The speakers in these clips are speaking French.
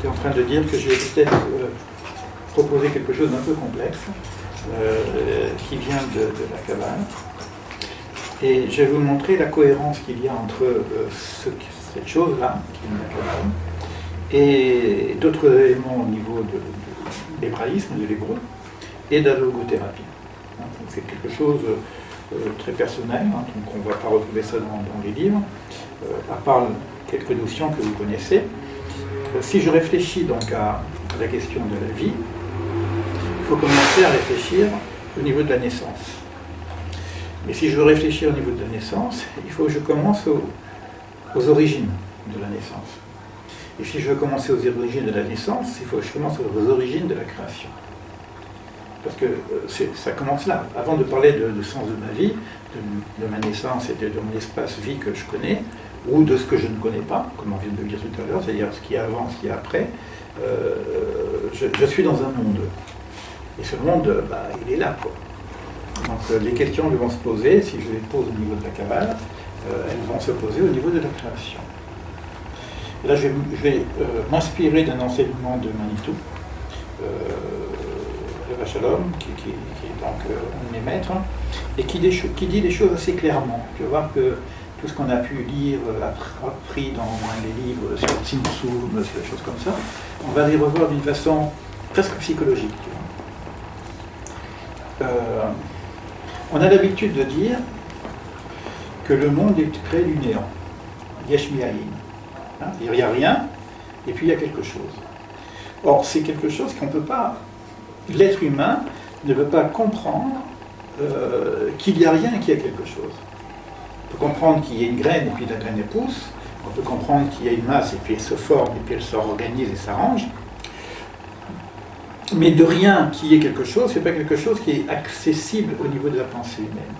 j'étais en train de dire que je vais peut-être proposer quelque chose d'un peu complexe, qui vient de la Kabbale. Et je vais vous montrer la cohérence qu'il y a entre cette chose-là, qui est la Kabbale, et d'autres éléments au niveau de l'hébraïsme, de l'hébreu, et de la logothérapie. C'est quelque chose très personnel, donc on ne va pas retrouver ça dans les livres, à part quelques notions que vous connaissez. Si je réfléchis donc à la question de la vie, il faut commencer à réfléchir au niveau de la naissance. Mais si je veux réfléchir au niveau de la naissance, il faut que je commence aux origines de la naissance. Et si je veux commencer aux origines de la naissance, il faut que je commence aux origines de la création. Parce que ça commence là. Avant de parler du sens de ma vie, de ma naissance et de mon espace vie que je connais, ou de ce que je ne connais pas, comme on vient de le dire tout à l'heure, c'est-à-dire ce qui est avant, ce qui est après, je suis dans un monde. Et ce monde, il est là, quoi. Donc les questions qui vont se poser, si je les pose au niveau de la Kabbale, elles vont se poser au niveau de la création. Et là, je vais m'inspirer d'un enseignement de Manitou, Rava Shalom, qui est donc un de mes maîtres, et qui dit les choses assez clairement. Tu vas voir que tout ce qu'on a pu lire, appris dans les livres sur Tzimtzum, sur des choses comme ça, on va les revoir d'une façon presque psychologique. On a l'habitude de dire que le monde est créé du néant. Yesh mi'ayin. Il n'y a rien, et puis il y a quelque chose. Or, c'est quelque chose qu'on ne peut pas... L'être humain ne peut pas comprendre qu'il n'y a rien et qu'il y a quelque chose. On peut comprendre qu'il y a une graine, et puis la graine elle pousse. On peut comprendre qu'il y a une masse, et puis elle se forme, et puis elle s'organise et s'arrange. Mais de rien qui est quelque chose, ce n'est pas quelque chose qui est accessible au niveau de la pensée humaine.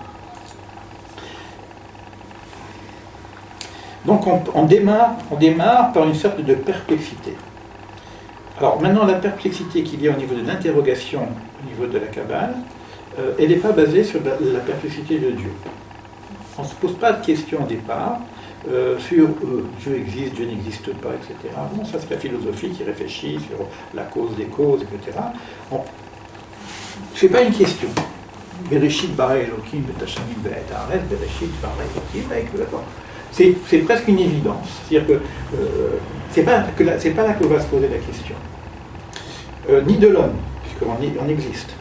Donc on démarre par une sorte de perplexité. Alors maintenant, la perplexité qu'il y a au niveau de l'interrogation, au niveau de la Kabbale, elle n'est pas basée sur la perplexité de Dieu. On ne se pose pas de questions au départ sur Dieu existe, Dieu n'existe pas, etc. Bon, ça c'est la philosophie qui réfléchit sur la cause des causes, etc. Ce n'est pas une question. Bereshit bara Elokim betachamim ve'et haaretz, Bereshit bara Elokim ve'et. C'est presque une évidence. C'est-à-dire que c'est pas là que va se poser la question. Ni de l'homme, puisqu'on existe.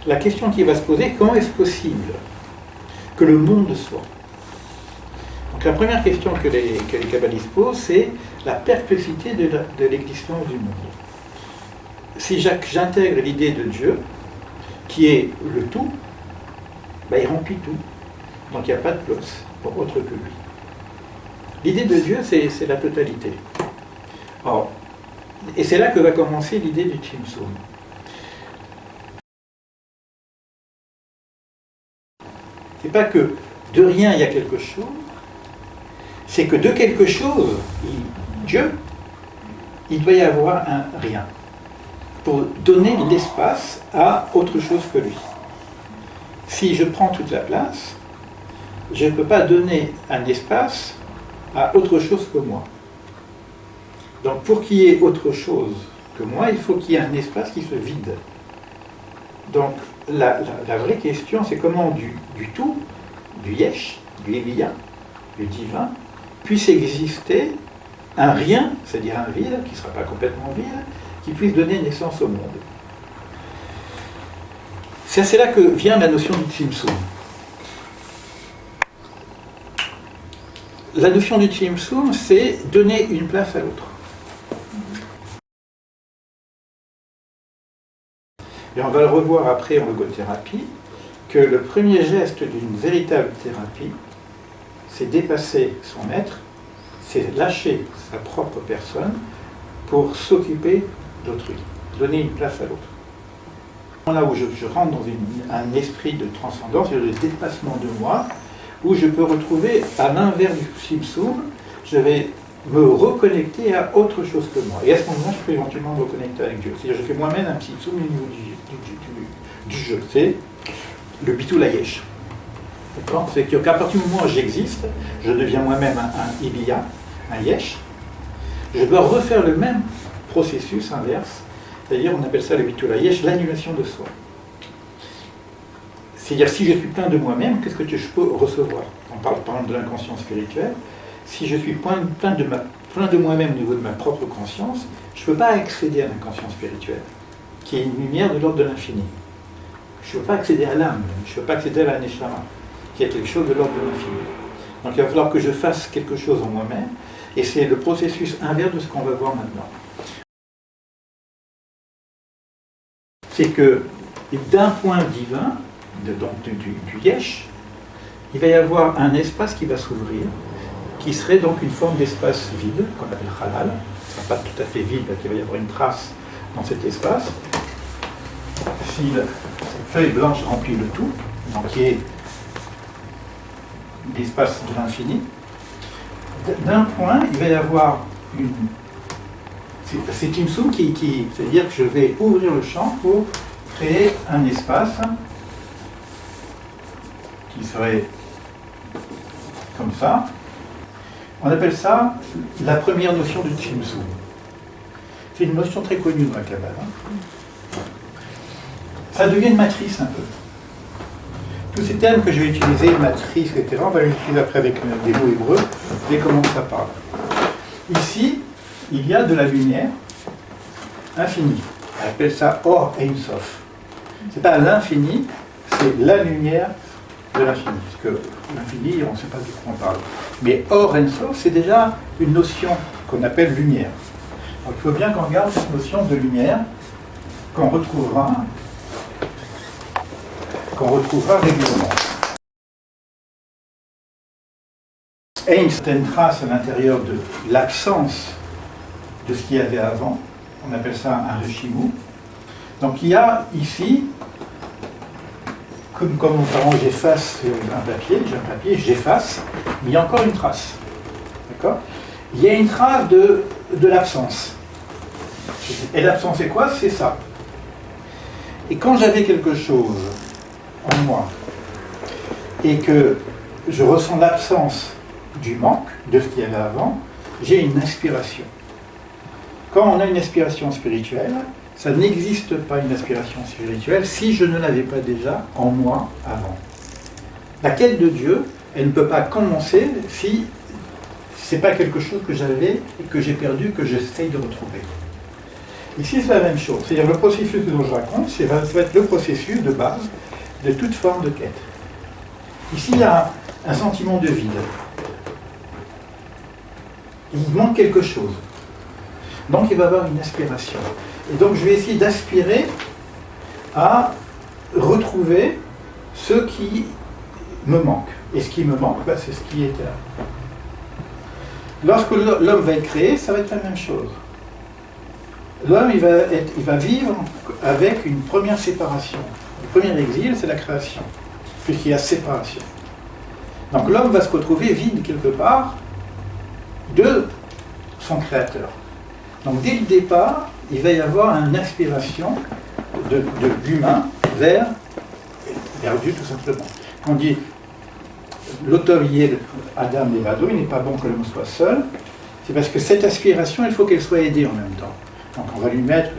La question qui va se poser, comment est-ce possible que le monde soit? Donc la première question que les kabbalistes posent, c'est la perplexité de l'existence du monde. Si j'intègre l'idée de Dieu, qui est le tout, il remplit tout. Donc il n'y a pas de place pour autre que lui. L'idée de Dieu, c'est la totalité. Or, et c'est là que va commencer l'idée du Tzimtzum. C'est pas que de rien il y a quelque chose, c'est que de quelque chose, Dieu, il doit y avoir un rien, pour donner l'espace à autre chose que lui. Si je prends toute la place, je ne peux pas donner un espace à autre chose que moi. Donc pour qu'il y ait autre chose que moi, il faut qu'il y ait un espace qui se vide. Donc la vraie question, c'est comment du tout, du yesh, du Eliya, du divin, puisse exister un rien, c'est-à-dire un vide, qui ne sera pas complètement vide, qui puisse donner naissance au monde. C'est là que vient la notion du Tzimtzum. La notion du Tzimtzum, c'est donner une place à l'autre. Et on va le revoir après en logothérapie, que le premier geste d'une véritable thérapie, c'est dépasser son être, c'est lâcher sa propre personne pour s'occuper d'autrui, donner une place à l'autre. Là où je rentre dans un esprit de transcendance, le dépassement de moi, où je peux retrouver, à l'inverse du Tzimtzum, je vais me reconnecter à autre chose que moi. Et à ce moment-là, je peux éventuellement me reconnecter avec Dieu. C'est-à-dire je fais moi-même un Tzimtzum au niveau du jeu. C'est le bitul hayesh. D'accord ? C'est qu'à partir du moment où j'existe, je deviens moi-même un Eliya, un yesh. Je dois refaire le même processus inverse, c'est-à-dire on appelle ça le bitulayesh, l'annulation de soi. C'est-à-dire si je suis plein de moi-même, qu'est-ce que je peux recevoir? On parle par exemple de l'inconscient spirituel. Si je suis plein de moi-même au niveau de ma propre conscience, je ne peux pas accéder à l'inconscient spirituel, qui est une lumière de l'ordre de l'infini. Je ne peux pas accéder à l'âme, je ne peux pas accéder à la neshama, qui est quelque chose de l'ordre de l'infini. Donc il va falloir que je fasse quelque chose en moi-même, et c'est le processus inverse de ce qu'on va voir maintenant. C'est que d'un point divin, donc du yesh, il va y avoir un espace qui va s'ouvrir, qui serait donc une forme d'espace vide, qu'on appelle halal. Ce ne sera pas tout à fait vide, parce qu'il va y avoir une trace dans cet espace. Si cette feuille blanche remplit le tout, donc qui est l'espace de l'infini, d'un point, il va y avoir une... C'est une somme qui... C'est-à-dire que je vais ouvrir le champ pour créer un espace qui serait comme ça. On appelle ça la première notion de Tzimtzum. C'est une notion très connue dans la Kabbale. Ça devient une matrice un peu. Tous ces termes que je vais utiliser, matrice, etc., on va les utiliser après avec des mots hébreux, et comment ça parle. Ici, il y a de la lumière infinie. On appelle ça Or Ein Sof. Ce n'est pas l'infini, c'est la lumière de l'infini. Parce que l'infini, on ne sait pas de quoi on parle. Mais Or Ein Sof, c'est déjà une notion qu'on appelle lumière. Donc il faut bien qu'on regarde cette notion de lumière qu'on retrouvera régulièrement. Et une certaine trace à l'intérieur de l'absence de ce qu'il y avait avant. On appelle ça un reshimou. Donc il y a ici, comme mon parent j'efface un papier, j'ai un papier, j'efface, mais il y a encore une trace. D'accord? Il y a une trace de l'absence. Et l'absence c'est quoi? C'est ça. Et quand j'avais quelque chose en moi et que je ressens l'absence du manque de ce qu'il y avait avant, j'ai une aspiration. Quand on a une aspiration spirituelle, ça n'existe pas une aspiration spirituelle si je ne l'avais pas déjà en moi avant. La quête de Dieu, elle ne peut pas commencer si ce n'est pas quelque chose que j'avais et que j'ai perdu, que j'essaye de retrouver. Ici, c'est la même chose. C'est-à-dire le processus dont je raconte, ça va être le processus de base de toute forme de quête. Ici, il y a un sentiment de vide. Il manque quelque chose. Donc, il va y avoir une aspiration. Et donc, je vais essayer d'aspirer à retrouver ce qui me manque. Et ce qui me manque, c'est ce qui était là. Lorsque l'homme va être créé, ça va être la même chose. L'homme, il va vivre avec une première séparation. Le premier exil, c'est la création, puisqu'il y a séparation. Donc l'homme va se retrouver vide quelque part de son créateur. Donc dès le départ, il va y avoir une aspiration de l'humain vers Dieu tout simplement. Quand on dit l'auteur y est Adam Levado, il n'est pas bon que l'homme soit seul, c'est parce que cette aspiration, il faut qu'elle soit aidée en même temps. Donc on va lui mettre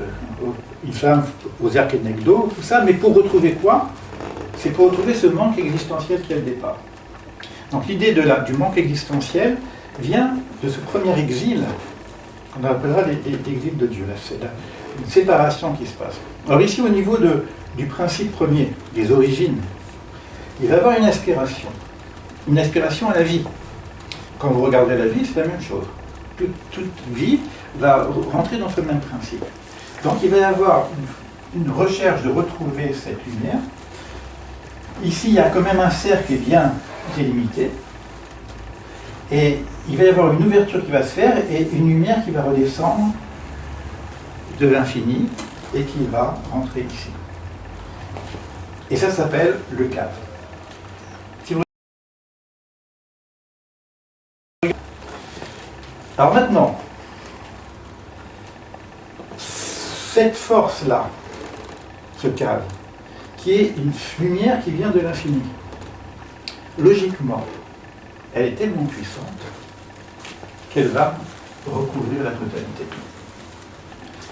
une femme aux archénegdo, tout ça, mais pour retrouver quoi? C'est pour retrouver ce manque existentiel qui est le départ. Donc l'idée du manque existentiel vient de ce premier exil, qu'on appellera l'exil de Dieu. C'est une séparation qui se passe. Alors ici, au niveau du principe premier, des origines, il va y avoir une aspiration à la vie. Quand vous regardez la vie, c'est la même chose. Toute vie va rentrer dans ce même principe. Donc il va y avoir une recherche de retrouver cette lumière. Ici, il y a quand même un cercle qui est bien délimité. Et il va y avoir une ouverture qui va se faire et une lumière qui va redescendre de l'infini et qui va rentrer ici. Et ça s'appelle le cave. Alors maintenant, cette force-là, ce cave, qui est une lumière qui vient de l'infini, logiquement, elle est tellement puissante qu'elle va recouvrir la totalité.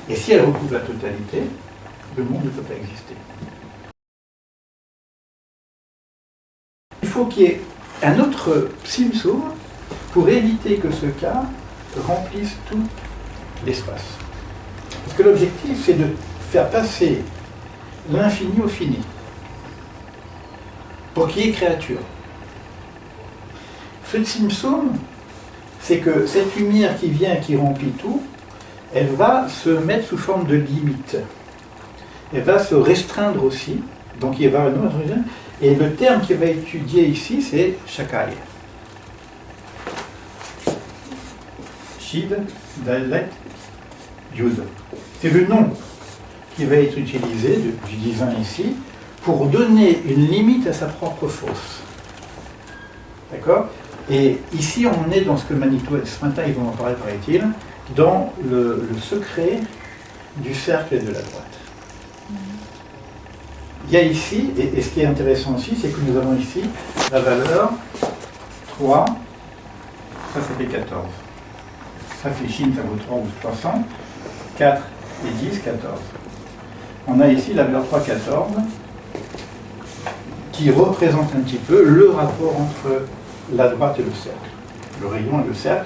Et si elle recouvre la totalité, le monde ne peut pas exister. Il faut qu'il y ait un autre simsum pour éviter que ce cas remplisse tout l'espace. Parce que l'objectif, c'est de faire passer l'infini au fini, pour qu'il y ait créature. Ce simsum, c'est que cette lumière qui vient, qui remplit tout, elle va se mettre sous forme de limite. Elle va se restreindre aussi, donc il va y avoir une autre. Et le terme qui va étudier ici, c'est Shakai. Shiv, Dalet, Yud. C'est le nom qui va être utilisé du divin ici pour donner une limite à sa propre force. D'accord? Et ici, on est dans ce que Manitou et ce matin, ils vont en parler, paraît-il, dans le secret du cercle et de la droite. Il y a ici, et ce qui est intéressant aussi, c'est que nous avons ici la valeur 3, ça fait 14. Ça fait Chine, ça vaut 3 ou 300, 4 et 10, 14. On a ici la valeur 3, 14, qui représente un petit peu le rapport entre la droite et le cercle. Le rayon et le cercle,